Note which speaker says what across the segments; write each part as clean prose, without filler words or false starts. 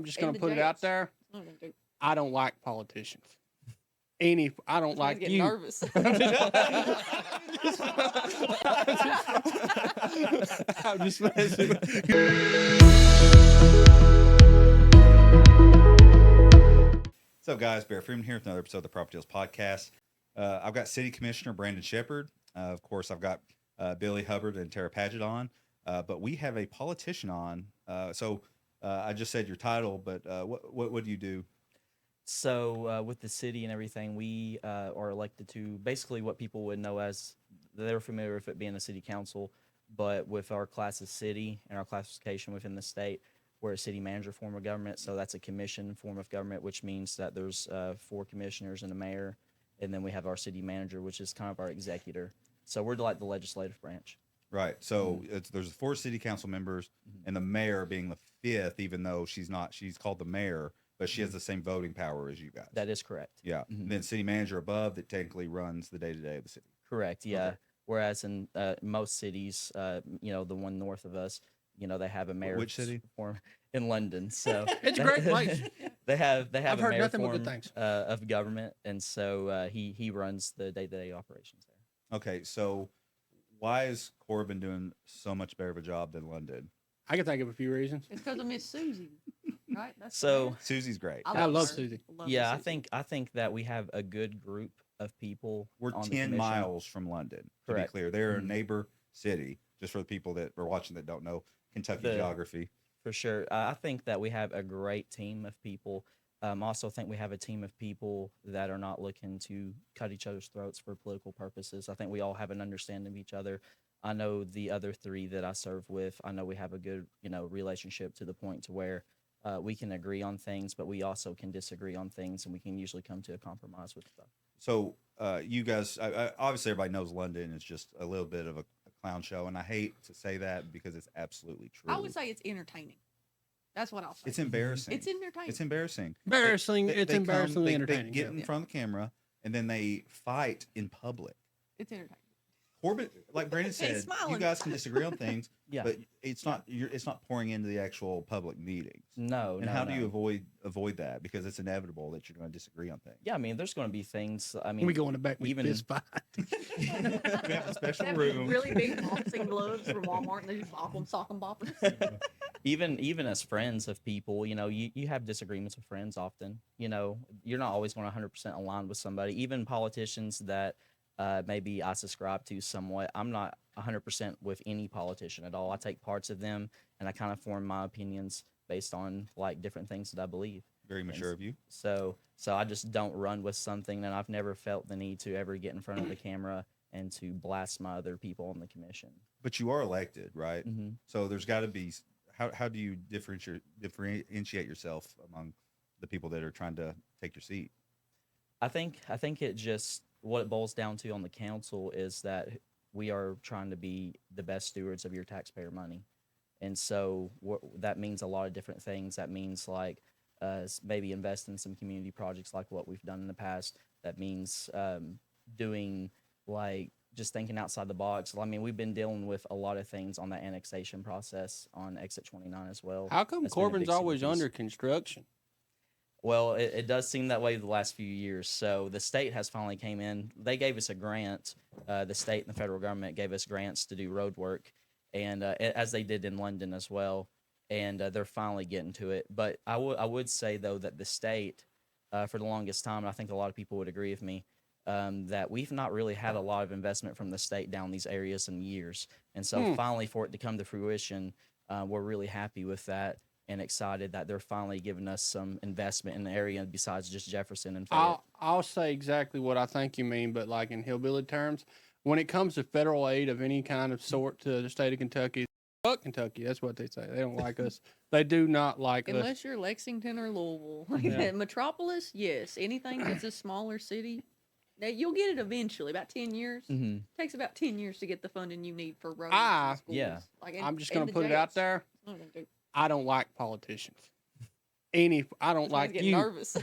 Speaker 1: I'm just going to put it out there. I don't like politicians. I don't like
Speaker 2: get
Speaker 1: you.
Speaker 2: Nervous.
Speaker 1: I'm just messing.
Speaker 3: What's up, guys? Barrett Freeman here with another episode of the PropertyTales podcast. I've got City Commissioner Brandon Shepard. Of course, I've got Billy Hubbard and Tera Padgett on. But we have a politician on. So I just said your title, but what do you do?
Speaker 4: So with the city and everything, we are elected to basically what people would know as, they're familiar with it being a city council, but with our class of city and our classification within the state, we're a city manager form of government. So that's a commission form of government, which means that there's 4 commissioners and a mayor. And then we have our city manager, which is kind of our executor. So we're like the legislative branch.
Speaker 3: Right. So there's 4 city council members, and the mayor being the 5th, even though she's called the mayor, but she has the same voting power as you guys.
Speaker 4: That is correct.
Speaker 3: Yeah. And then city manager above that technically runs the day-to-day of the city.
Speaker 4: Correct. Yeah.
Speaker 3: Okay.
Speaker 4: Whereas in most cities, the one north of us, they have a mayor.
Speaker 3: Which city?
Speaker 4: Form in London. So
Speaker 1: It's a great place.
Speaker 4: They have
Speaker 1: I've
Speaker 4: a
Speaker 1: heard
Speaker 4: mayor
Speaker 1: nothing but
Speaker 4: form
Speaker 1: good things.
Speaker 4: Of government, and so he runs the day-to-day operations there.
Speaker 3: Okay. So why is Corbin doing so much better of a job than London?
Speaker 1: I can think of a few reasons.
Speaker 2: It's because of Miss Susie, right? That's
Speaker 4: So
Speaker 3: Susie's great.
Speaker 1: I love
Speaker 2: her.
Speaker 1: Susie.
Speaker 2: Love
Speaker 4: yeah,
Speaker 2: Susie.
Speaker 4: I think that we have a good group of people.
Speaker 3: We're
Speaker 4: on the
Speaker 3: 10
Speaker 4: commission.
Speaker 3: miles from London, to
Speaker 4: Correct.
Speaker 3: be clear. They're a
Speaker 4: Mhm.
Speaker 3: neighbor city, just for the people that are watching that don't know Kentucky
Speaker 4: The-
Speaker 3: geography.
Speaker 4: For sure. I think that we have a great team of people. Also think we have a team of people that are not looking to cut each other's throats for political purposes. I think we all have an understanding of each other. I know the other 3 that I serve with, I know we have a good, relationship to the point to where we can agree on things, but we also can disagree on things, and we can usually come to a compromise with stuff.
Speaker 3: So you guys, obviously everybody knows London is just a little bit of a clown show, and I hate to say that because it's absolutely true.
Speaker 2: I would say it's entertaining. That's what I'll say.
Speaker 3: it's embarrassing.
Speaker 2: It's entertaining.
Speaker 3: It's embarrassing.
Speaker 1: Embarrassing.
Speaker 3: They
Speaker 1: It's
Speaker 3: come,
Speaker 1: embarrassingly
Speaker 3: they
Speaker 1: entertaining.
Speaker 3: get in front of the camera, and then they fight in public.
Speaker 2: It's entertaining.
Speaker 3: Corbin, like Brandon said, you
Speaker 2: smiling.
Speaker 3: guys can disagree on things,
Speaker 4: Yeah.
Speaker 3: but it's not pouring into the actual public meetings.
Speaker 4: No.
Speaker 3: And
Speaker 4: no,
Speaker 3: how
Speaker 4: no.
Speaker 3: do you avoid that? Because it's inevitable that you're going to disagree on things.
Speaker 4: Yeah, I mean, there's going to be things. I mean,
Speaker 1: We go in the back. We
Speaker 4: even-
Speaker 1: fist fight.
Speaker 3: We have a special
Speaker 2: They have
Speaker 3: room.
Speaker 2: really big boxing gloves from Walmart, and they just bop them, sock them, bop them.
Speaker 4: even as friends of people, you have disagreements with friends often. You're not always going to 100% align with somebody. Even politicians that maybe I subscribe to somewhat, I'm not 100% with any politician at all. I take parts of them and I kind of form my opinions based on like different things that I believe.
Speaker 3: Very mature of you.
Speaker 4: So I just don't run with something, and I've never felt the need to ever get in front of the camera and to blast my other people on the commission.
Speaker 3: But you are elected, right?
Speaker 4: Mm-hmm.
Speaker 3: So there's got to be. How do you differentiate yourself among the people that are trying to take your seat?
Speaker 4: I think it just, what it boils down to on the council is that we are trying to be the best stewards of your taxpayer money. And so that means a lot of different things. That means like maybe invest in some community projects like what we've done in the past. That means doing like just thinking outside the box. I mean, we've been dealing with a lot of things on the annexation process on Exit 29 as well.
Speaker 1: How come
Speaker 4: That's been a
Speaker 1: Corbin's
Speaker 4: big
Speaker 1: always
Speaker 4: centerpiece.
Speaker 1: under construction?
Speaker 4: Well, it does seem that way the last few years. So the state has finally came in. They gave us a grant. The state and the federal government gave us grants to do road work, and as they did in London as well. And they're finally getting to it. But I would say, though, that the state, for the longest time, and I think a lot of people would agree with me, that we've not really had a lot of investment from the state down these areas in years. And so finally for it to come to fruition, we're really happy with that. And excited that they're finally giving us some investment in the area besides just Jefferson and Fayette.
Speaker 1: I'll say exactly what I think you mean, but like in hillbilly terms, when it comes to federal aid of any kind of sort to the state of Kentucky, fuck Kentucky. That's what they say. They don't like us. They do not like us.
Speaker 2: Unless you're Lexington or Louisville.
Speaker 1: Yeah.
Speaker 2: Metropolis, yes. Anything that's a smaller city, now you'll get it eventually. About 10 years.
Speaker 4: Mm-hmm.
Speaker 2: Takes about 10 years to get the funding you need for roads
Speaker 1: Ah,
Speaker 2: and schools.
Speaker 4: yeah.
Speaker 2: Like,
Speaker 1: I'm just going to put it out there. I don't like politicians. I don't like
Speaker 2: get
Speaker 1: you.
Speaker 2: nervous.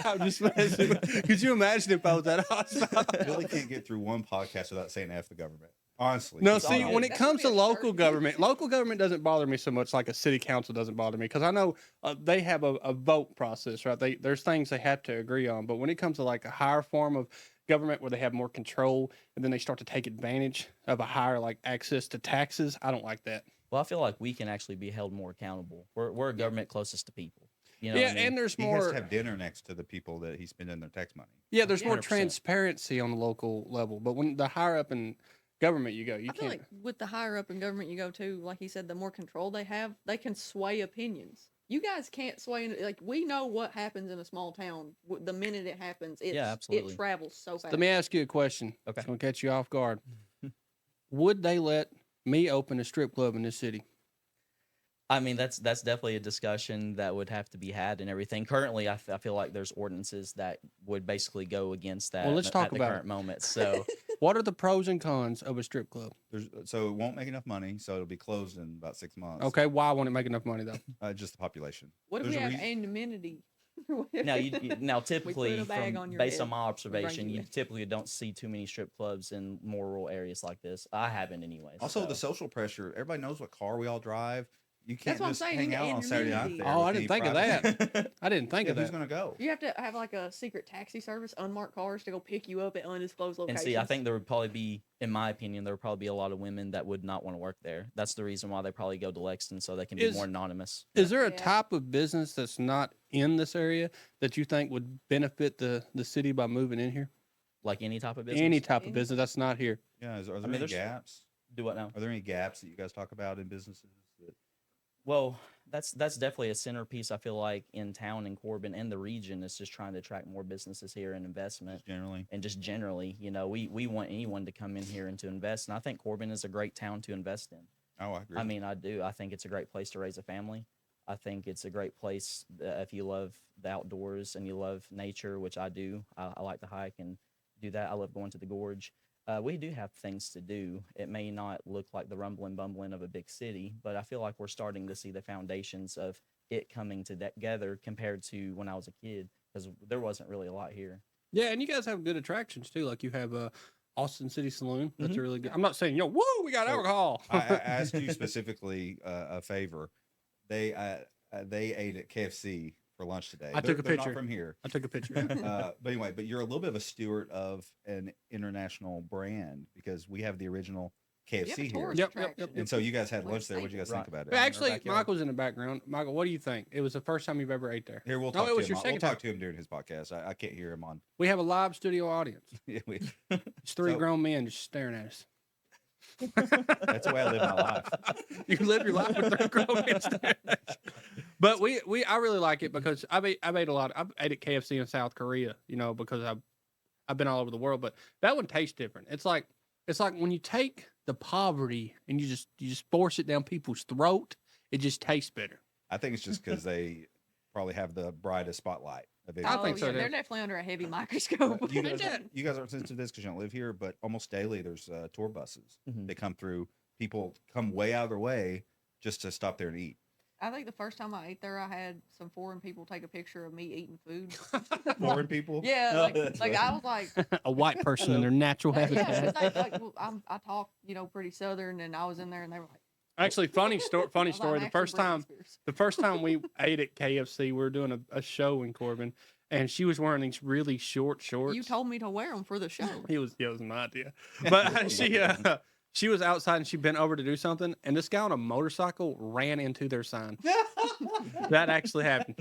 Speaker 1: I'm just messing. Could you imagine if I was at a hospital?
Speaker 3: Billy can't get through one podcast without saying F the government. Honestly.
Speaker 1: No,
Speaker 3: it's
Speaker 1: see,
Speaker 3: all
Speaker 1: when
Speaker 3: good.
Speaker 1: it comes to
Speaker 2: be
Speaker 1: local
Speaker 2: absurd.
Speaker 1: local government doesn't bother me so much like a city council doesn't bother me because I know they have a vote process, right? There's things they have to agree on, but when it comes to like a higher form of government where they have more control and then they start to take advantage of a higher like access to taxes, I don't like that.
Speaker 4: Well, I feel like we can actually be held more accountable. We're a government closest to people. You know
Speaker 1: Yeah,
Speaker 4: what I mean?
Speaker 1: and there's
Speaker 3: He has
Speaker 1: more.
Speaker 3: to have dinner next to the people that he's spending their tax money.
Speaker 1: Yeah, there's more
Speaker 4: 100%.
Speaker 1: transparency on the local level, but when the higher up in government you go, you
Speaker 2: I feel
Speaker 1: can't.
Speaker 2: like with the higher up in government you go to, like he said, the more control they have, they can sway opinions. You guys can't sway. Like we know what happens in a small town. The minute it happens,
Speaker 4: absolutely.
Speaker 2: it travels so fast.
Speaker 1: Let me ask you a question.
Speaker 4: Okay.
Speaker 1: It's gonna catch you off guard. Would they let me open a strip club in this city?
Speaker 4: I mean, that's definitely a discussion that would have to be had and everything. Currently, I feel like there's ordinances that would basically go against that.
Speaker 1: Well, let's talk
Speaker 4: at the
Speaker 1: about
Speaker 4: current
Speaker 1: it.
Speaker 4: moment. So,
Speaker 1: What are the pros and cons of a strip club?
Speaker 3: So it won't make enough money, so it'll be closed in about 6 months.
Speaker 1: Okay, why won't it make enough money though?
Speaker 3: Just the population.
Speaker 2: What if
Speaker 3: There's
Speaker 2: we
Speaker 3: a
Speaker 2: have
Speaker 3: reason-
Speaker 2: anonymity?
Speaker 4: now typically,
Speaker 2: a bag on your
Speaker 4: based
Speaker 2: head
Speaker 4: on my
Speaker 2: and
Speaker 4: observation,
Speaker 2: bring you
Speaker 4: you
Speaker 2: in.
Speaker 4: typically don't see too many strip clubs in more rural areas like this. I haven't, anyways.
Speaker 3: Also,
Speaker 4: so.
Speaker 3: the social pressure. Everybody knows what car we all drive. You
Speaker 2: That's
Speaker 3: can't
Speaker 2: what I'm
Speaker 3: just
Speaker 2: saying,
Speaker 3: hang
Speaker 2: you
Speaker 3: out
Speaker 2: need
Speaker 3: on Saturday night
Speaker 2: anonymity.
Speaker 3: there.
Speaker 1: Oh, I
Speaker 3: with
Speaker 1: didn't
Speaker 3: any
Speaker 1: think of
Speaker 3: privacy.
Speaker 1: that. I didn't think
Speaker 3: Yeah,
Speaker 1: of
Speaker 3: who's
Speaker 1: that.
Speaker 3: gonna go?
Speaker 2: You have to have like a secret taxi service, unmarked cars to go pick you up at undisclosed
Speaker 4: And
Speaker 2: locations.
Speaker 4: see, I think there would probably be, in my opinion, there would probably be a lot of women that would not want to work there. That's the reason why they probably go to Lexington, so they can be
Speaker 1: Is-
Speaker 4: more anonymous.
Speaker 1: Is there a
Speaker 2: Yeah.
Speaker 1: type of business that's not in this area that you think would benefit the city by moving in here?
Speaker 4: Like any type of business.
Speaker 1: Any type of
Speaker 2: Any-
Speaker 1: business that's not here.
Speaker 3: Yeah, are there
Speaker 4: mean,
Speaker 3: any
Speaker 4: there's-
Speaker 3: gaps?
Speaker 4: Do what now?
Speaker 3: Are there any gaps that you guys talk about in businesses? That,
Speaker 4: Well, that's definitely a centerpiece. I feel like in town in Corbin and the region is just trying to attract more businesses here and investment.
Speaker 3: just generally,
Speaker 4: And just generally, we want anyone to come in here and to invest. And I think Corbin is a great town to invest in.
Speaker 3: oh, I agree.
Speaker 4: I mean, I do. I think it's a great place to raise a family. I think it's a great place if you love the outdoors and you love nature, which I do. I like to hike and do that. I love going to the gorge. We do have things to do. It may not look like the rumbling, bumbling of a big city, but I feel like we're starting to see the foundations of it coming together compared to when I was a kid, because there wasn't really a lot here.
Speaker 1: Yeah, and you guys have good attractions too. Like you have Austin City Saloon. That's
Speaker 4: Mm-hmm.
Speaker 1: a really good. I'm not saying woo, we got
Speaker 3: So,
Speaker 1: alcohol.
Speaker 3: I asked you specifically a favor. They ate at KFC for lunch today.
Speaker 1: I took a
Speaker 3: They're
Speaker 1: picture.
Speaker 3: Not from here.
Speaker 1: I took a picture.
Speaker 3: But anyway, you're a little bit of a steward of an international brand because we have the original
Speaker 2: You have
Speaker 3: KFC
Speaker 2: a
Speaker 3: here.
Speaker 2: tourist
Speaker 1: Yep,
Speaker 2: attraction.
Speaker 3: And so you guys had
Speaker 2: Like
Speaker 3: lunch there. What do you guys
Speaker 4: Right.
Speaker 3: think about it?
Speaker 1: But
Speaker 3: In our
Speaker 1: actually,
Speaker 3: backyard?
Speaker 1: Michael's in the background. Michael, what do you think? It was the first time you've ever ate there.
Speaker 3: Here, we'll
Speaker 1: No,
Speaker 3: talk
Speaker 1: it
Speaker 3: to
Speaker 1: was
Speaker 3: him.
Speaker 1: your
Speaker 3: We'll
Speaker 1: second
Speaker 3: talk
Speaker 1: time.
Speaker 3: to him during his podcast. I can't hear him on.
Speaker 1: We have a live studio audience. It's three
Speaker 3: So-
Speaker 1: grown men just staring at us.
Speaker 3: That's the way I live my life.
Speaker 1: You live your life with three grown men staring at you. But I really like it because I've ate a lot. I've ate at KFC in South Korea, because I've been all over the world. But that one tastes different. It's like when you take the poverty and you just force it down people's throat, it just tastes better.
Speaker 3: I think it's just because they probably have the brightest spotlight of
Speaker 1: I
Speaker 2: Oh,
Speaker 1: think so,
Speaker 2: yeah,
Speaker 1: too.
Speaker 2: they're definitely under a heavy microscope.
Speaker 3: You guys aren't sensitive to this because you don't live here, but almost daily there's tour buses.
Speaker 4: Mhm.
Speaker 3: They come through. People come way out of their way just to stop there and eat.
Speaker 2: I think the first time I ate there, I had some foreign people take a picture of me eating food.
Speaker 3: Foreign people.
Speaker 2: Yeah,
Speaker 3: Oh,
Speaker 2: like
Speaker 3: that's
Speaker 2: I
Speaker 3: funny.
Speaker 2: was like,
Speaker 1: A white person in their natural
Speaker 2: yeah,
Speaker 1: habitat.
Speaker 2: 'cause I talk, pretty southern, and I was in there, and they were like,
Speaker 1: Actually, funny
Speaker 2: I
Speaker 1: story.
Speaker 2: was like,
Speaker 1: The
Speaker 2: "I'm actually Britney Spears."
Speaker 1: The first time we ate at KFC, we were doing a show in Corbin, and she was wearing these really short shorts.
Speaker 2: You told me to wear them for the show.
Speaker 1: It was my idea, but she was outside and she bent over to do something, and this guy on a motorcycle ran into their sign. That actually happened.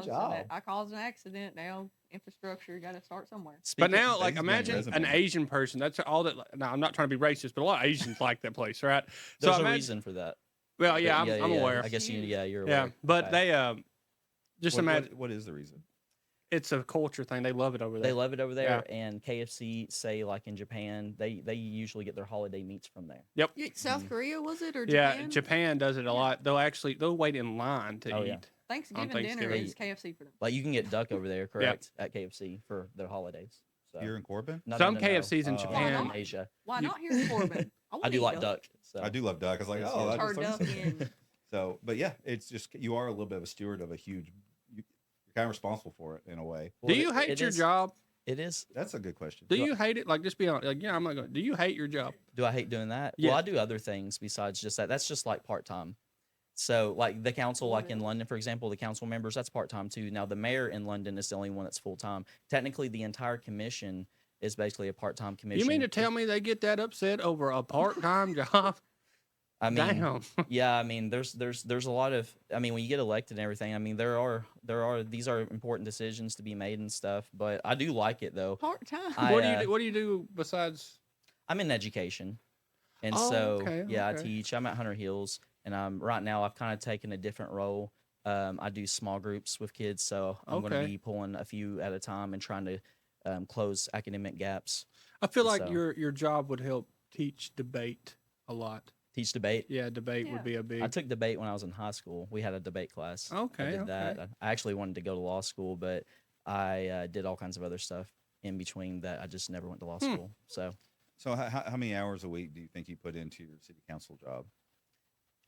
Speaker 3: job.
Speaker 2: I caused an accident. Now infrastructure got to start somewhere.
Speaker 1: But now, like,
Speaker 3: Things been
Speaker 1: imagine an
Speaker 3: resume.
Speaker 1: Asian person. That's all that. Now, I'm not trying to be racist, but a lot of Asians like that place, right?
Speaker 4: There's a
Speaker 1: imagine-
Speaker 4: reason for that.
Speaker 1: Well, yeah,
Speaker 4: But
Speaker 1: I'm aware.
Speaker 4: I guess you're aware.
Speaker 1: Yeah, but
Speaker 4: Okay.
Speaker 1: they just imagine
Speaker 3: what is the reason?
Speaker 1: it's a culture thing. They love it over there.
Speaker 4: They love it over there, and KFC, say like in Japan, they usually get their holiday meats from there.
Speaker 1: Yep.
Speaker 2: South Korea was it or
Speaker 1: Yeah,
Speaker 2: Japan?
Speaker 1: Japan does it a lot. They'll wait in line to
Speaker 4: Oh,
Speaker 1: eat.
Speaker 4: yeah.
Speaker 2: Thanksgiving, dinner
Speaker 1: Thanksgiving.
Speaker 2: is KFC for them.
Speaker 4: Like you can get duck over there, correct, at KFC for their holidays. So
Speaker 3: Here in Corbin?
Speaker 4: No,
Speaker 1: Some
Speaker 4: no, no, no.
Speaker 1: KFCs in
Speaker 3: Why
Speaker 1: Japan.
Speaker 2: not?
Speaker 4: Asia.
Speaker 2: Why
Speaker 1: You-
Speaker 2: not here in Corbin?
Speaker 4: I do like duck. So.
Speaker 3: I do love duck. I was like,
Speaker 4: Yes,
Speaker 3: oh,
Speaker 4: yes.
Speaker 3: I just
Speaker 2: Or
Speaker 3: learned
Speaker 2: duck
Speaker 3: something.
Speaker 2: in.
Speaker 3: So, but yeah, it's just you are a little bit of a steward of a huge. You're kind of responsible for it in a way.
Speaker 1: Do you hate your job?
Speaker 4: It is.
Speaker 3: That's a good question.
Speaker 1: Do you hate it? Like, just be honest. Like, yeah, I'm not going. Do you hate your job?
Speaker 4: Do I hate doing that?
Speaker 1: Yeah.
Speaker 4: Well, I do other things besides just that. That's just like part time. So, like the council, like in London, for example, the council members, that's part time too. Now, the mayor in London is the only one that's full time. Technically, the entire commission is basically a part time commission.
Speaker 1: You mean to tell me they get that upset over a part time job?
Speaker 4: I mean,
Speaker 1: Damn.
Speaker 4: yeah, I mean, there's a lot of, I mean, when you get elected and everything, I mean, there are these are important decisions to be made and stuff. But I do like it though.
Speaker 2: Part time.
Speaker 1: What do you do besides?
Speaker 4: I'm in education, and
Speaker 1: Oh,
Speaker 4: so
Speaker 1: okay,
Speaker 4: yeah,
Speaker 1: okay.
Speaker 4: I teach. I'm at Hunter Hills, and right now I've kind of taken a different role. I do small groups with kids, so I'm going to
Speaker 1: Okay.
Speaker 4: be pulling a few at a time and trying to close academic gaps.
Speaker 1: I feel like
Speaker 4: So-
Speaker 1: your job would help teach debate a lot.
Speaker 4: Teach debate.
Speaker 1: Yeah, debate
Speaker 2: Yeah.
Speaker 1: would be a big.
Speaker 4: I took debate when I was in high school. We had a debate class.
Speaker 1: Okay,
Speaker 4: I did
Speaker 1: okay.
Speaker 4: that. I actually wanted to go to law school, but I did all kinds of other stuff in between that. I just never went to law school. So
Speaker 3: So how many hours a week do you think you put into your city council job?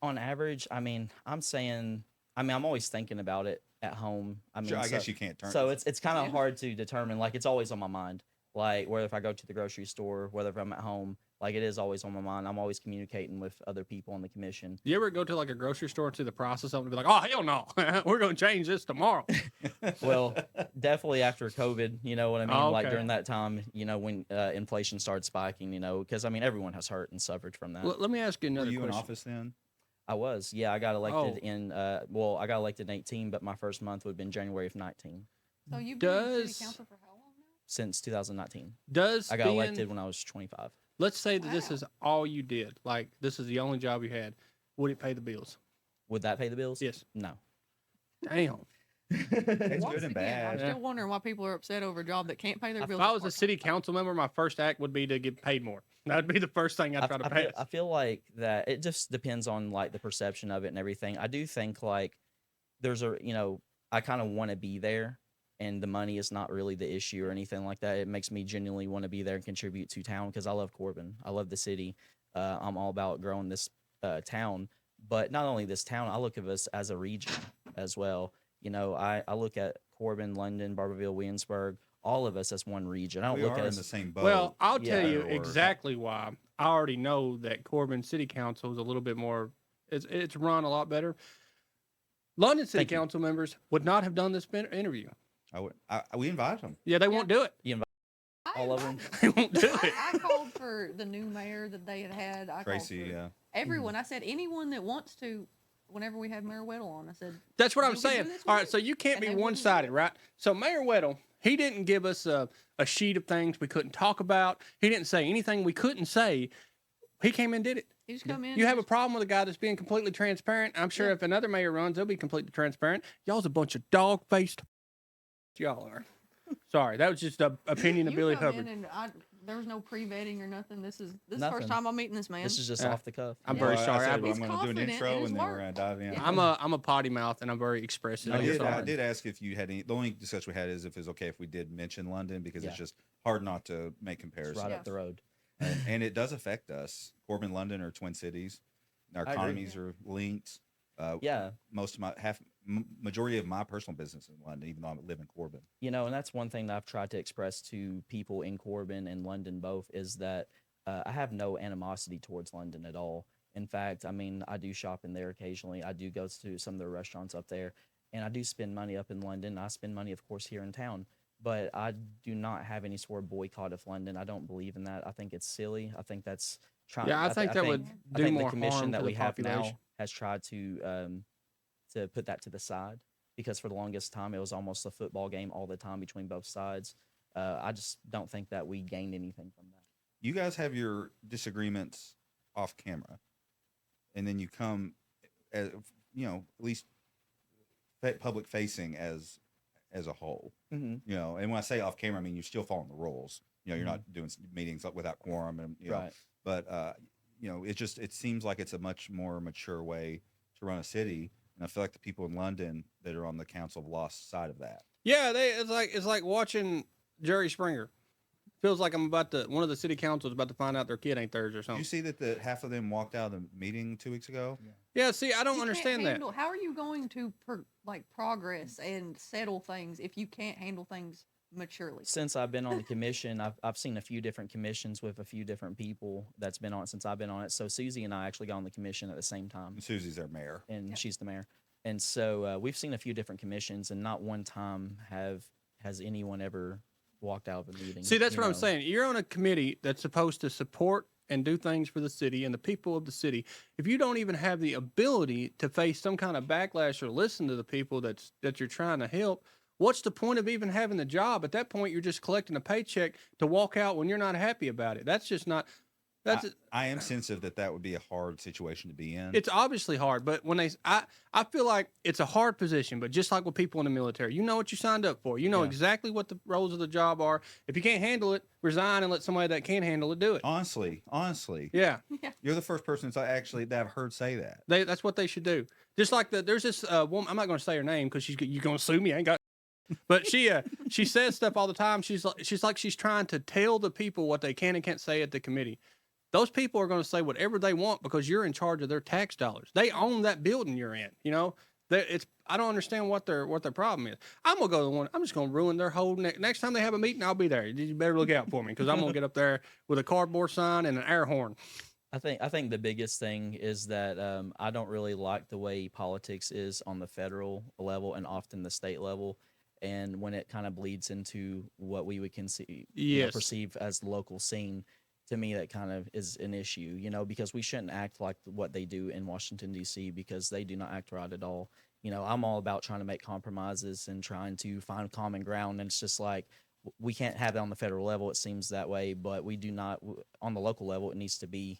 Speaker 4: on average, I mean, I'm always thinking about it at home. I mean,
Speaker 3: Sure, I
Speaker 4: so-
Speaker 3: guess you can't turn.
Speaker 4: So it's kind of
Speaker 2: Yeah.
Speaker 4: hard to determine. Like it's always on my mind. Like whether if I go to the grocery store, whether if I'm at home, like it is always on my mind. I'm always communicating with other people on the commission.
Speaker 1: You ever go to like a grocery store and see the price of something and be like, oh hell no, we're gonna change this tomorrow.
Speaker 4: Well, definitely after COVID, you know what I mean?
Speaker 1: Oh,
Speaker 4: Like
Speaker 1: okay.
Speaker 4: during that time, you know, when inflation started spiking, you know, because I mean everyone has hurt and suffered from that.
Speaker 1: Let me ask you
Speaker 3: Were
Speaker 1: another
Speaker 3: you in
Speaker 1: question.
Speaker 3: office then?
Speaker 4: I was, yeah, I got elected
Speaker 1: Oh.
Speaker 4: in I got elected in 18, but my first month would have been January of 19
Speaker 2: So you've been in
Speaker 1: Does-
Speaker 2: city council for how long now?
Speaker 4: since 2019.
Speaker 1: Does
Speaker 4: I got
Speaker 1: being-
Speaker 4: elected when I was 25.
Speaker 1: Let's say that this
Speaker 2: Wow.
Speaker 1: is all you did. Like this is the only job you had. Would it pay the bills?
Speaker 4: Would that pay the bills?
Speaker 1: Yes.
Speaker 4: No.
Speaker 1: Damn.
Speaker 3: It's
Speaker 2: Once
Speaker 3: good and
Speaker 2: again, I'm
Speaker 3: bad.
Speaker 1: Yeah.
Speaker 2: still wondering why people are upset over a job that can't pay their
Speaker 1: If
Speaker 2: bills.
Speaker 1: I
Speaker 2: at
Speaker 1: was a
Speaker 2: part-time.
Speaker 1: city council member, my first act would be to get paid more. That'd be the first thing I'd try to
Speaker 4: I
Speaker 1: pass.
Speaker 4: feel, I feel like that it just depends on like the perception of it and everything. I do think like there's I kind of want to be there, and the money is not really the issue or anything like that. It makes me genuinely want to be there and contribute to town because I love Corbin. I love the city. I'm all about growing this town, but not only this town. I look at us as a region as well. You know, I look at Corbin, London, Barberville, Williamsburg, all of us as one region. I don't
Speaker 3: We
Speaker 4: look
Speaker 3: are
Speaker 4: at
Speaker 3: in
Speaker 4: us.
Speaker 3: the same boat.
Speaker 1: Well, I'll tell
Speaker 4: Yeah.
Speaker 1: you
Speaker 3: Or-
Speaker 1: exactly why. I already know that Corbin City Council is a little bit more. It's run a lot better. London City
Speaker 4: Thank you.
Speaker 1: Council members would not have done this interview.
Speaker 3: We invited them.
Speaker 1: Yeah, they
Speaker 2: Yeah.
Speaker 1: won't do it.
Speaker 2: I
Speaker 4: all of them.
Speaker 1: They won't do it.
Speaker 2: I called for the new mayor that they had. I
Speaker 3: Tracy,
Speaker 2: called for
Speaker 3: yeah.
Speaker 2: everyone. I said anyone that wants to. Whenever we have Mayor Weddle on, I said
Speaker 1: That's what I'm
Speaker 2: We can
Speaker 1: saying.
Speaker 2: do this
Speaker 1: All
Speaker 2: with
Speaker 1: right,
Speaker 2: it.
Speaker 1: so you can't
Speaker 2: And
Speaker 1: be
Speaker 2: they wouldn't do
Speaker 1: one-sided,
Speaker 2: it.
Speaker 1: right? So Mayor Weddle, he didn't give us a sheet of things we couldn't talk about. He didn't say anything we couldn't say. He came and did it.
Speaker 2: he just come in.
Speaker 1: You
Speaker 2: and
Speaker 1: have a
Speaker 2: just-
Speaker 1: problem with a guy that's being completely transparent. I'm sure
Speaker 2: Yeah.
Speaker 1: if another mayor runs, they'll be completely transparent. Y'all's a bunch of dog-faced. Y'all are. Sorry, that was just an opinion of
Speaker 2: you
Speaker 1: Billy
Speaker 2: come
Speaker 1: Hubbard.
Speaker 2: in and there was no pre-vetting or nothing. This is the
Speaker 4: Nothing.
Speaker 2: first time I'm meeting this man.
Speaker 4: This is just
Speaker 1: Yeah.
Speaker 4: off the cuff.
Speaker 1: I'm
Speaker 2: Yeah.
Speaker 1: very
Speaker 3: Well,
Speaker 1: sorry.
Speaker 3: I said,
Speaker 1: I'm,
Speaker 3: well,
Speaker 2: He's
Speaker 3: I'm going to do an
Speaker 2: confident
Speaker 3: intro
Speaker 2: in his
Speaker 3: and then we're
Speaker 2: work.
Speaker 3: going to dive in.
Speaker 2: Yeah.
Speaker 1: I'm a potty mouth and I'm very expressive.
Speaker 3: I
Speaker 1: I'm
Speaker 3: did,
Speaker 1: sorry.
Speaker 3: I did ask if you had any. The only discussion we had is if it's okay if we did mention London because
Speaker 4: Yeah.
Speaker 3: it's just hard not to make
Speaker 4: It's
Speaker 3: comparisons.
Speaker 4: right
Speaker 2: Yeah.
Speaker 4: up the road.
Speaker 3: And it does affect us. Corbin, London are twin cities. Our
Speaker 4: I agree.
Speaker 3: economies are linked.
Speaker 4: Yeah.
Speaker 3: Most of my majority of my personal business in London, even though I live in Corbin.
Speaker 4: You know, and that's one thing that I've tried to express to people in Corbin and London both is that I have no animosity towards London at all. In fact, I mean, I do shop in there occasionally. I do go to some of the restaurants up there, and I do spend money up in London. I spend money, of course, here in town, but I do not have any sort of boycott of London. I don't believe in that. I think it's silly. I think that's trying.
Speaker 1: Yeah, I think that would
Speaker 4: I
Speaker 1: do
Speaker 4: think
Speaker 1: more
Speaker 4: the commission
Speaker 1: harm
Speaker 4: that
Speaker 1: to
Speaker 4: we
Speaker 1: the
Speaker 4: have
Speaker 1: population.
Speaker 4: now has tried to put that to the side because for the longest time it was almost a football game all the time between both sides. I just don't think that we gained anything from that.
Speaker 3: You guys have your disagreements off camera, and then you come, as, at least public facing as a whole.
Speaker 4: Mm-hmm.
Speaker 3: And when I say off camera, I mean you're still following the rules. You're not doing meetings without quorum, and
Speaker 4: Right.
Speaker 3: But it seems like it's a much more mature way to run a city, and I feel like the people in London that are on the council have lost sight of that.
Speaker 1: Yeah, it's like watching Jerry Springer. Feels like one of the city councils about to find out their kid ain't theirs or
Speaker 3: Did you
Speaker 1: something.
Speaker 3: see that the half of them walked out of the meeting 2 weeks ago?
Speaker 1: Yeah, see, I don't
Speaker 2: You can't
Speaker 1: understand that.
Speaker 2: handle- How are you going to progress and settle things if you can't handle things maturely?
Speaker 4: Since I've been on the commission, I've seen a few different commissions with a few different people that's been on it since I've been on it. So Susie and I actually got on the commission at the same time,
Speaker 3: And Susie's our mayor.
Speaker 4: and
Speaker 2: Yeah.
Speaker 4: she's the mayor. And so we've seen a few different commissions, and not one time has anyone ever walked out of a meeting.
Speaker 1: See, that's
Speaker 4: you
Speaker 1: what I'm
Speaker 4: know.
Speaker 1: saying. You're on a committee that's supposed to support and do things for the city and the people of the city. If you don't even have the ability to face some kind of backlash or listen to the people that you're trying to help, what's the point of even having the job? At that point, you're just collecting a paycheck to walk out when you're not happy about it. That's just not. That's
Speaker 3: I am sensitive that would be a hard situation to be in.
Speaker 1: it's obviously hard, but when I feel like it's a hard position, but just like with people in the military, you know what you signed up for. You know
Speaker 4: Yeah.
Speaker 1: exactly what the roles of the job are. If you can't handle it, resign and let somebody that can handle it do it.
Speaker 3: honestly,
Speaker 1: Yeah,
Speaker 3: you're the first person that I've heard say that.
Speaker 1: that's what they should do. Just like there's this woman. I'm not going to say her name because you're going to sue me. I ain't got. But she says stuff all the time. She's trying to tell the people what they can and can't say at the committee. Those people are going to say whatever they want because you're in charge of their tax dollars. They own that building you're in. You know, I don't understand what their problem is. I'm gonna go to the one. I'm just gonna ruin their whole. Next time they have a meeting, I'll be there. You better look out for me because I'm gonna get up there with a cardboard sign and an air horn.
Speaker 4: I think the biggest thing is that I don't really like the way politics is on the federal level and often the state level, and when it kind of bleeds into what we would
Speaker 1: Yes.
Speaker 4: perceive as the local scene. To me, that kind of is an issue, because we shouldn't act like what they do in Washington, D.C., because they do not act right at all. I'm all about trying to make compromises and trying to find common ground. And it's just like, we can't have it on the federal level. It seems that way, but we do not on the local level. It needs to be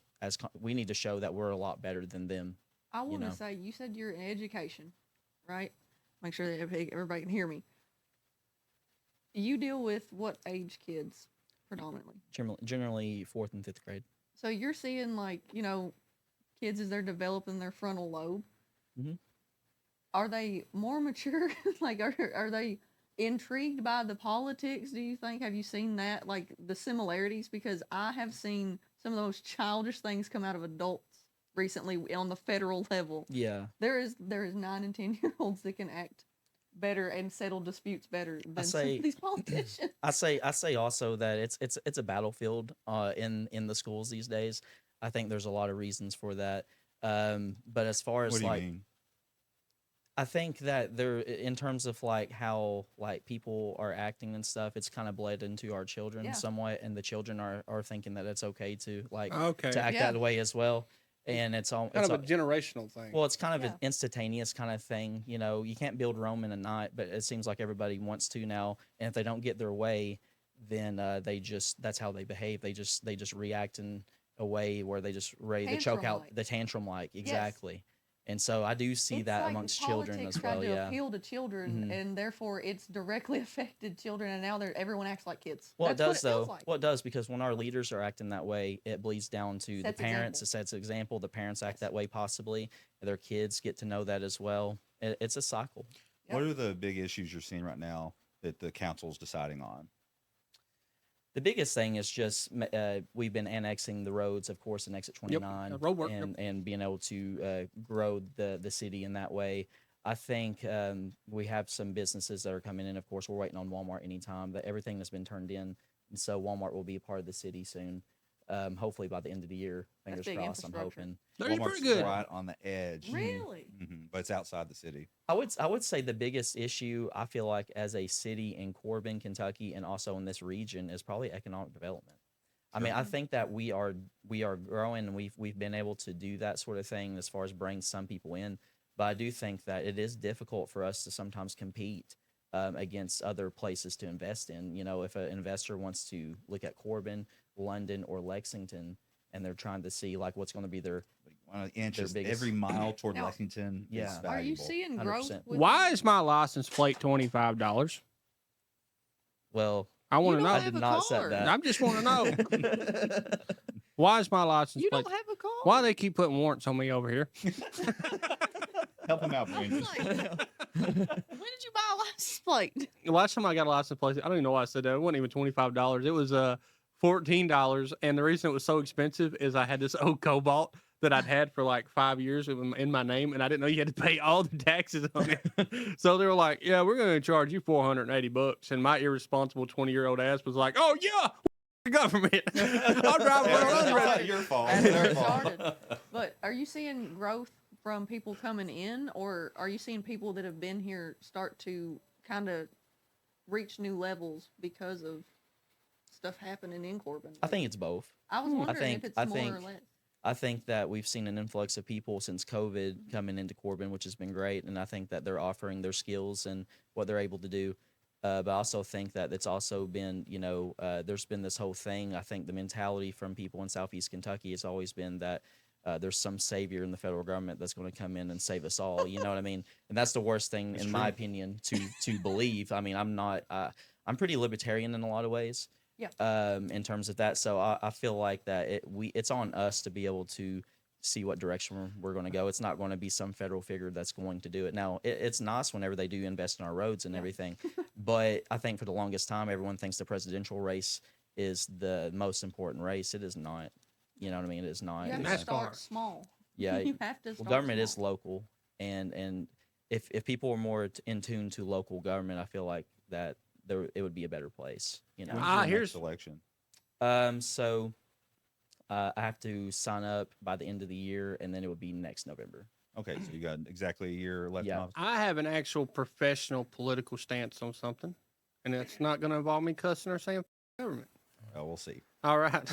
Speaker 4: we need to show that we're a lot better than them.
Speaker 2: I want to
Speaker 4: know.
Speaker 2: say, you said you're in education, right? Make sure that everybody can hear me. You deal with what age kids predominantly?
Speaker 4: Generally 4th and 5th grade.
Speaker 2: So you're seeing kids as they're developing their frontal lobe.
Speaker 4: Mhm.
Speaker 2: Are they more mature? Are they intrigued by the politics? Do you think? Have you seen that, like the similarities? Because I have seen some of those childish things come out of adults recently on the federal level.
Speaker 4: Yeah.
Speaker 2: There is 9 and 10-year-olds that can act better and settle disputes better than some
Speaker 4: say-
Speaker 2: of these politicians.
Speaker 4: I say also that it's a battlefield in the schools these days. I think there's a lot of reasons for that. But as far as
Speaker 3: What do you mean?
Speaker 4: I think that there, in terms of how people are acting and stuff, it's kind of bled into our children
Speaker 2: Yeah.
Speaker 4: somewhat, and the children are thinking that it's okay to
Speaker 1: Okay,
Speaker 4: to act
Speaker 2: Yeah.
Speaker 4: that way as well. And it's all
Speaker 1: kind of a generational thing.
Speaker 4: well, it's kind of
Speaker 2: Yeah.
Speaker 4: an instantaneous kind of thing. You can't build Rome in a night, but it seems like everybody wants to now. And if they don't get their way, then that's how they behave. They just react in a way where they just ready to choke out
Speaker 2: Tantrum-like.
Speaker 4: the tantrum exactly. And so I do see
Speaker 2: It's
Speaker 4: that
Speaker 2: like
Speaker 4: amongst children
Speaker 2: politics
Speaker 4: as well.
Speaker 2: tried to
Speaker 4: Yeah.
Speaker 2: appeal to children,
Speaker 4: Mhm.
Speaker 2: and therefore it's directly affected children, and now everyone acts like kids.
Speaker 4: Well,
Speaker 2: That's
Speaker 4: it does
Speaker 2: what it
Speaker 4: though.
Speaker 2: feels like.
Speaker 4: Well, it does because when our leaders are acting that way, it bleeds down to
Speaker 2: Sets
Speaker 4: the parents.
Speaker 2: example.
Speaker 4: It sets an example. The parents act
Speaker 2: Yes.
Speaker 4: that way possibly. Their kids get to know that as well. It's a cycle.
Speaker 2: Yep.
Speaker 3: What are the big issues you're seeing right now that the council's deciding on?
Speaker 4: The biggest thing is just we've been annexing the roads, of course, in Exit 29,
Speaker 1: road work, yep.
Speaker 4: and being able to grow the city in that way. I think we have some businesses that are coming in. Of course, we're waiting on Walmart anytime. That everything has been turned in, and so Walmart will be a part of the city soon. Hopefully by the end of the year. Fingers
Speaker 2: big
Speaker 4: crossed. I'm
Speaker 2: infrastructure.
Speaker 4: hoping.
Speaker 1: They're
Speaker 3: Walmart's
Speaker 1: pretty good.
Speaker 3: right on the edge.
Speaker 2: Really?
Speaker 3: But it's outside the city.
Speaker 4: I would say the biggest issue I feel like as a city in Corbin, Kentucky, and also in this region is probably economic development. I mean, I think that we are growing, and we've been able to do that sort of thing as far as bring some people in. But I do think that it is difficult for us to sometimes compete against other places to invest in. If an investor wants to look at Corbin, London, or Lexington, and they're trying to see what's going to be their
Speaker 3: One inch is
Speaker 4: biggest-
Speaker 3: every mile toward
Speaker 2: Now,
Speaker 3: Lexington is
Speaker 4: Yeah.
Speaker 3: valuable.
Speaker 2: Are you seeing growth?
Speaker 4: 100%.
Speaker 1: Why is my license plate $25?
Speaker 4: well.
Speaker 1: I want to
Speaker 2: You
Speaker 1: know.
Speaker 2: don't
Speaker 4: I
Speaker 2: have
Speaker 4: did
Speaker 2: a
Speaker 4: not
Speaker 2: car.
Speaker 4: set that.
Speaker 1: I just want to know. Why is my license
Speaker 2: You
Speaker 1: plate?
Speaker 2: don't have a car.
Speaker 1: Why they keep putting warrants on me over here?
Speaker 3: Help him out,
Speaker 2: I was
Speaker 3: Brandon.
Speaker 2: like, when did you buy a license plate?
Speaker 1: The last time I got a license plate, I don't even know why I said that. It wasn't even $25. It was $14. And the reason it was so expensive is I had this old Cobalt that I'd had for like 5 years in my name, and I didn't know you had to pay all the taxes on it. So they were like, "Yeah, we're going to charge you $480," and my irresponsible 20-year-old ass was like, "Oh yeah, the government. I'll drive
Speaker 3: It's
Speaker 1: around."
Speaker 3: not your fault.
Speaker 2: That's
Speaker 3: It's
Speaker 2: where
Speaker 3: their
Speaker 2: it
Speaker 3: fault.
Speaker 2: started. But are you seeing growth from people coming in, or are you seeing people that have been here start to kind of reach new levels because of stuff happening in Corbin?
Speaker 4: I think it's both.
Speaker 2: I was wondering if it's
Speaker 4: I
Speaker 2: more
Speaker 4: think-
Speaker 2: or less.
Speaker 4: I think that we've seen an influx of people since COVID coming into Corbin, which has been great, and I think that they're offering their skills and what they're able to do. But I also think that it's also been, there's been this whole thing. I think the mentality from people in Southeast Kentucky has always been that there's some savior in the federal government that's going to come in and save us all. You know what I mean? And that's the worst thing,
Speaker 3: It's
Speaker 4: in
Speaker 3: true.
Speaker 4: my opinion, to believe. I mean, I'm not. I'm pretty libertarian in a lot of ways.
Speaker 2: Yeah.
Speaker 4: In terms of that, so I feel like that it's on us to be able to see what direction we're going to go. It's not going to be some federal figure that's going to do it. Now, it's nice whenever they do invest in our roads and everything, but I think for the longest time, everyone thinks the presidential race is the most important race. It is not. You know what I mean? It is not.
Speaker 2: You have to
Speaker 1: NASCAR.
Speaker 2: start small.
Speaker 4: Yeah.
Speaker 2: You have to
Speaker 4: Well,
Speaker 2: start
Speaker 4: government is
Speaker 2: small.
Speaker 4: local, and if people were more in tune to local government, I feel like that it would be a better place.
Speaker 3: When's
Speaker 1: Ah,
Speaker 3: your
Speaker 1: here's-
Speaker 3: next election.
Speaker 4: So I have to sign up by the end of the year, and then it would be next November.
Speaker 3: Okay, so you got exactly a year left in
Speaker 4: Yeah.
Speaker 3: office.
Speaker 1: I have an actual professional political stance on something, and it's not going to involve me cussing or saying government.
Speaker 3: Oh, we'll see.
Speaker 1: All right.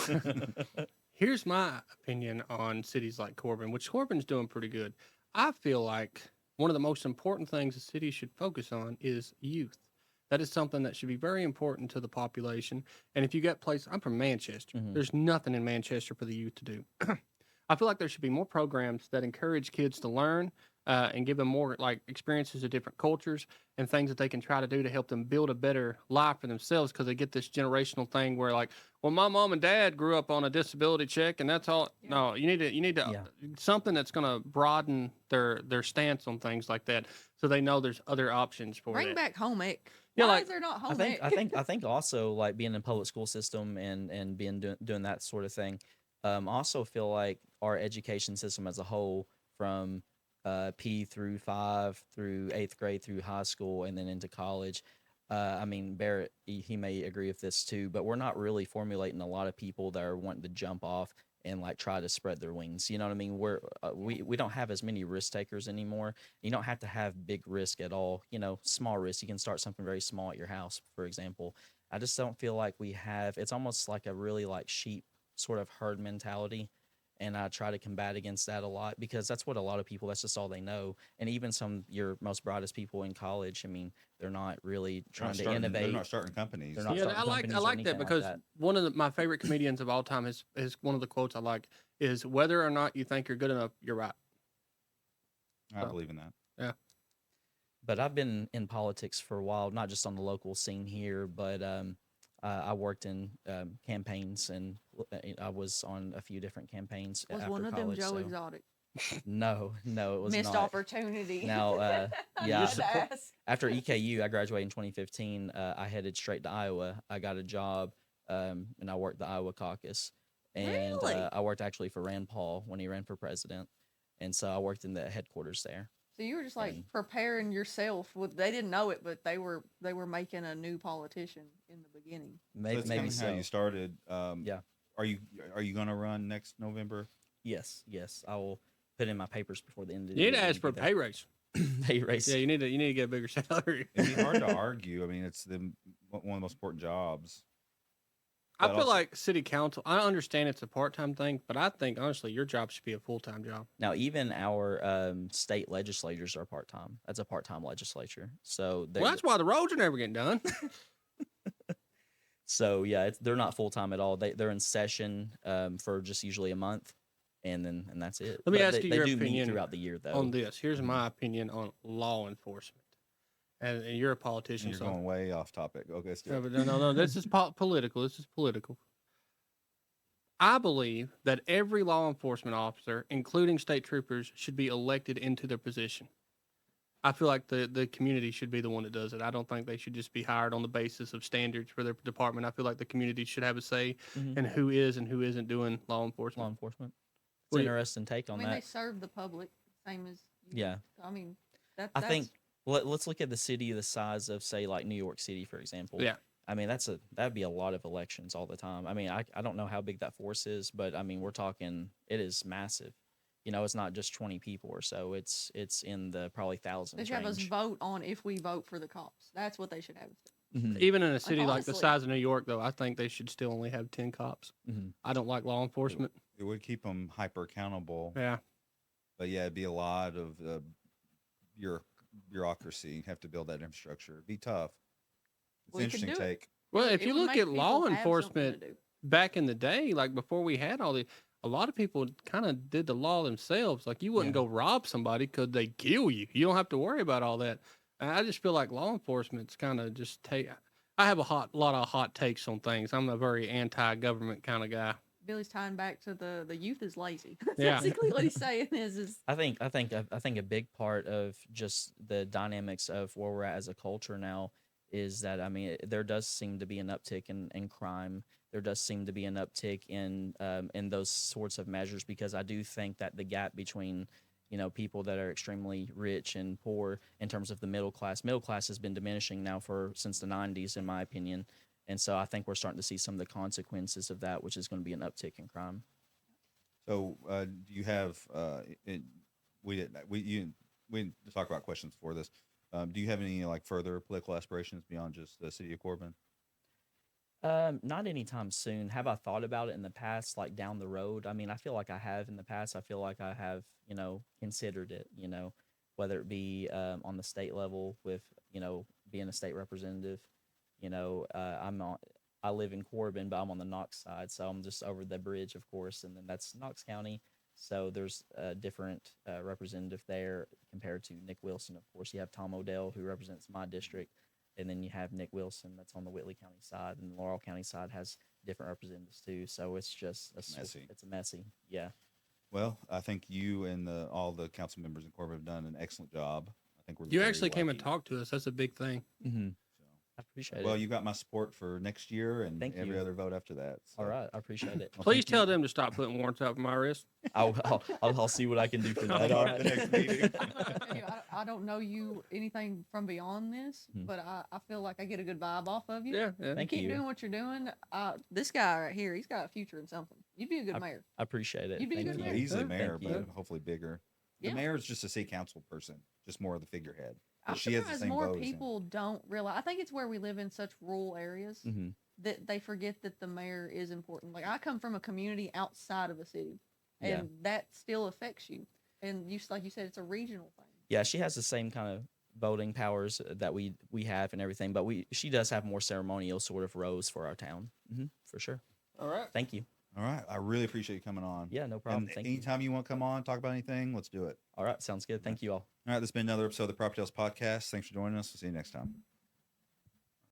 Speaker 1: Here's my opinion on cities like Corbin, which Corbin's doing pretty good. I feel like one of the most important things a city should focus on is youth. That is something that should be very important to the population. And if you get places, I'm from Manchester.
Speaker 4: Mhm.
Speaker 1: There's nothing in Manchester for the youth to do. I feel like there should be more programs that encourage kids to learn and give them more like experiences of different cultures and things that they can try to do to help them build a better life for themselves, because they get this generational thing where like, well, my mom and dad grew up on a disability check and that's all.
Speaker 2: Yeah.
Speaker 1: No, you need to
Speaker 4: Yeah.
Speaker 1: something that's going to broaden their stance on things like that, so they know there's other options for
Speaker 2: Bring
Speaker 1: that.
Speaker 2: back home ec.
Speaker 1: Yeah,
Speaker 2: Why
Speaker 1: like,
Speaker 2: is there not home
Speaker 4: I think
Speaker 2: ec?
Speaker 4: I think also like being in public school system and being doing that sort of thing. I also feel like our education system as a whole, from P through 5 through 8th grade through high school and then into college. I mean, Barrett, he may agree with this too, but we're not really formulating a lot of people that are wanting to jump off and like try to spread their wings. You know what I mean? We don't have as many risk takers anymore. You don't have to have big risk at all. Small risk. You can start something very small at your house, for example. I just don't feel like we have. It's almost like a really like sheep sort of herd mentality. And I try to combat against that a lot, because that's what a lot of people, that's just all they know. And even your most brightest people in college, I mean, they're not really trying to innovate.
Speaker 3: They're not starting companies.
Speaker 4: They're not
Speaker 1: Yeah,
Speaker 4: starting
Speaker 1: I like
Speaker 4: companies or
Speaker 1: that
Speaker 4: anything like
Speaker 1: because
Speaker 4: that.
Speaker 1: one of my favorite comedians of all time is one of the quotes I like is, whether or not you think you're good enough, you're right.
Speaker 3: I believe in that.
Speaker 4: But I've been in politics for a while, not just on the local scene here, but I worked in campaigns, and I was on a few different campaigns
Speaker 2: Was
Speaker 4: after
Speaker 2: one of them
Speaker 4: college.
Speaker 2: Joe
Speaker 4: so-
Speaker 2: Exotic?
Speaker 4: No, it was
Speaker 2: Missed
Speaker 4: not.
Speaker 2: opportunity.
Speaker 4: Now,
Speaker 2: I
Speaker 4: yeah.
Speaker 2: had to ask.
Speaker 4: After EKU, I graduated in 2015. I headed straight to Iowa. I got a job, and I worked the Iowa caucus. And
Speaker 2: Really?
Speaker 4: I worked actually for Rand Paul when he ran for president. And so I worked in the headquarters there.
Speaker 2: So you were just like
Speaker 4: And-
Speaker 2: preparing yourself. They didn't know it, but they were making a new politician in the beginning.
Speaker 3: So
Speaker 4: Maybe,
Speaker 3: that's
Speaker 4: maybe
Speaker 3: kind of
Speaker 4: so.
Speaker 3: how you started.
Speaker 4: Yeah.
Speaker 3: Are you going to run next November?
Speaker 4: Yes. I will put in my papers before the end of the
Speaker 1: You need
Speaker 4: year.
Speaker 1: to ask for a
Speaker 4: be
Speaker 1: pay raise.
Speaker 4: there. Pay raise.
Speaker 1: Yeah, you need to get a bigger salary.
Speaker 3: It'd be hard to argue. I mean, it's one of the most important jobs.
Speaker 1: I
Speaker 3: But
Speaker 1: feel
Speaker 3: also-
Speaker 1: like city council. I understand it's a part-time thing, but I think honestly your job should be a full-time job.
Speaker 4: Now, even our state legislators are part time. That's a part time legislature. So
Speaker 1: Well, that's why the roads are never getting done.
Speaker 4: So yeah, they're not full time at all. They're in session for just usually a month, and that's it.
Speaker 1: Let me
Speaker 4: But
Speaker 1: ask you
Speaker 4: they
Speaker 1: your
Speaker 4: do meet
Speaker 1: opinion
Speaker 4: throughout the year though.
Speaker 1: on this. Here's my opinion on law enforcement, and you're a politician.
Speaker 3: You're
Speaker 1: so
Speaker 3: going way off topic. Okay, let's do
Speaker 1: No,
Speaker 3: it.
Speaker 1: but no. This is political. This is political. I believe that every law enforcement officer, including state troopers, should be elected into their position. I feel like the community should be the one that does it. I don't think they should just be hired on the basis of standards for their department. I feel like the community should have a say
Speaker 4: Mhm.
Speaker 1: in who is and who isn't doing law
Speaker 4: Law
Speaker 1: enforcement.
Speaker 4: enforcement.
Speaker 1: Well,
Speaker 4: interesting take
Speaker 2: I
Speaker 4: on
Speaker 2: mean, they
Speaker 4: that.
Speaker 2: serve the public, same as you.
Speaker 4: Yeah.
Speaker 2: I mean,
Speaker 4: I
Speaker 2: that's
Speaker 4: think let's look at the city the size of, say, like New York City, for example.
Speaker 1: Yeah.
Speaker 4: I mean, that'd be a lot of elections all the time. I mean, I don't know how big that force is, but I mean, we're talking, it is massive. You know, it's not just 20 people or so. It's in the probably
Speaker 2: they
Speaker 4: thousands
Speaker 2: should have us
Speaker 4: range.
Speaker 2: vote on if we vote for the cops. That's what they should have us do.
Speaker 4: Mhm.
Speaker 1: Even in a city like the
Speaker 2: honestly.
Speaker 1: size of New York, though, I think they should still only have 10 cops.
Speaker 4: Mhm.
Speaker 1: I don't like law enforcement.
Speaker 3: It would keep them hyper accountable.
Speaker 1: Yeah.
Speaker 3: But yeah, it'd be a lot of bureaucracy. You'd have to build that infrastructure. It'd be tough. It's
Speaker 2: Well,
Speaker 3: an
Speaker 2: you could
Speaker 3: interesting
Speaker 2: do it.
Speaker 3: take.
Speaker 1: Well, if
Speaker 2: It
Speaker 1: you
Speaker 2: would
Speaker 1: look
Speaker 2: make
Speaker 1: at law
Speaker 2: people have something to
Speaker 1: enforcement
Speaker 2: do.
Speaker 1: back in the day, like before we had all the, a lot of people kind of did the law themselves. Like you wouldn't
Speaker 4: Yeah.
Speaker 1: go rob somebody because they kill you. You don't have to worry about all that. And I just feel like law enforcement's kind of just take. I have a lot of hot takes on things. I'm a very anti-government kind of guy.
Speaker 2: Billy's tying back to the youth is lazy. That's
Speaker 1: Yeah.
Speaker 2: basically what he's saying is
Speaker 4: I think a big part of just the dynamics of where we're at as a culture now is that, I mean, there does seem to be an uptick in crime. There does seem to be an uptick in those sorts of measures, because I do think that the gap between, you know, people that are extremely rich and poor in terms of the middle class has been diminishing now since the 90s, in my opinion. And so I think we're starting to see some of the consequences of that, which is going to be an uptick in crime.
Speaker 3: So, do you have? We didn't talk about questions before this. Do you have any like further political aspirations beyond just the city of Corbin?
Speaker 4: Not anytime soon. Have I thought about it in the past, like down the road? I mean, I feel like I have in the past. I feel like I have, you know, considered it, you know, whether it be on the state level with, you know, being a state representative. You know, I live in Corbin, but I'm on the Knox side, so I'm just over the bridge, of course, and then that's Knox County. So there's a different representative there compared to Nick Wilson. Of course, you have Tom Odell, who represents my district, and then you have Nick Wilson that's on the Whitley County side, and the Laurel County side has different representatives too. So it's just
Speaker 3: Messy.
Speaker 4: It's a messy, yeah.
Speaker 3: Well, I think you and all the council members in Corbin have done an excellent job. I think we're
Speaker 1: You
Speaker 3: very
Speaker 1: actually came and
Speaker 3: lucky.
Speaker 1: talked to us. That's a big thing.
Speaker 4: Mm-hmm.
Speaker 3: So,
Speaker 4: I appreciate
Speaker 3: well,
Speaker 4: it.
Speaker 3: you got my support for next year and
Speaker 4: Thank
Speaker 3: every
Speaker 4: you.
Speaker 3: other vote after that. So.
Speaker 4: All right, I appreciate it.
Speaker 3: Well,
Speaker 1: Please
Speaker 3: thank
Speaker 1: tell
Speaker 3: you.
Speaker 1: them to stop putting warrants out for my wrist.
Speaker 4: I'll see what I can do for that.
Speaker 3: All
Speaker 4: All
Speaker 3: right,
Speaker 4: right.
Speaker 3: the next meeting.
Speaker 2: I'm gonna tell you, I don't know you anything from beyond this,
Speaker 4: Hmm.
Speaker 2: but I feel like I get a good vibe off of you.
Speaker 1: Yeah. Yeah.
Speaker 4: Thank
Speaker 2: Keep
Speaker 4: you.
Speaker 2: doing what you're doing. This guy right here, he's got a future in something. You'd be a good mayor.
Speaker 4: I appreciate it.
Speaker 2: You'd be a
Speaker 4: Thank
Speaker 2: good
Speaker 4: you.
Speaker 3: Yeah,
Speaker 2: mayor.
Speaker 3: easily
Speaker 1: Thank
Speaker 3: mayor,
Speaker 4: you.
Speaker 3: but hopefully bigger. The
Speaker 2: Yeah.
Speaker 3: mayor is just a city council person, just more of the figurehead. But
Speaker 2: I'm
Speaker 3: she has the
Speaker 2: surprised
Speaker 3: same
Speaker 2: more
Speaker 3: vote as him.
Speaker 2: people don't realize. I think it's where we live in such rural areas
Speaker 4: Mhm.
Speaker 2: that they forget that the mayor is important. Like I come from a community outside of a city, and
Speaker 4: Yeah.
Speaker 2: that still affects you. And like you said, it's a regional thing.
Speaker 4: Yeah, she has the same kind of voting powers that we have and everything, but she does have more ceremonial sort of roles for our town. For sure.
Speaker 1: All right.
Speaker 4: Thank you.
Speaker 3: All right. I really appreciate you coming on.
Speaker 4: Yeah, no problem.
Speaker 3: And
Speaker 4: Thank you.
Speaker 3: anytime you want to come on, talk about anything, let's do it.
Speaker 4: All right, sounds good. Thank you all.
Speaker 3: All right. This has been another episode of the PropertyTales podcast. Thanks for joining us. We'll see you next time.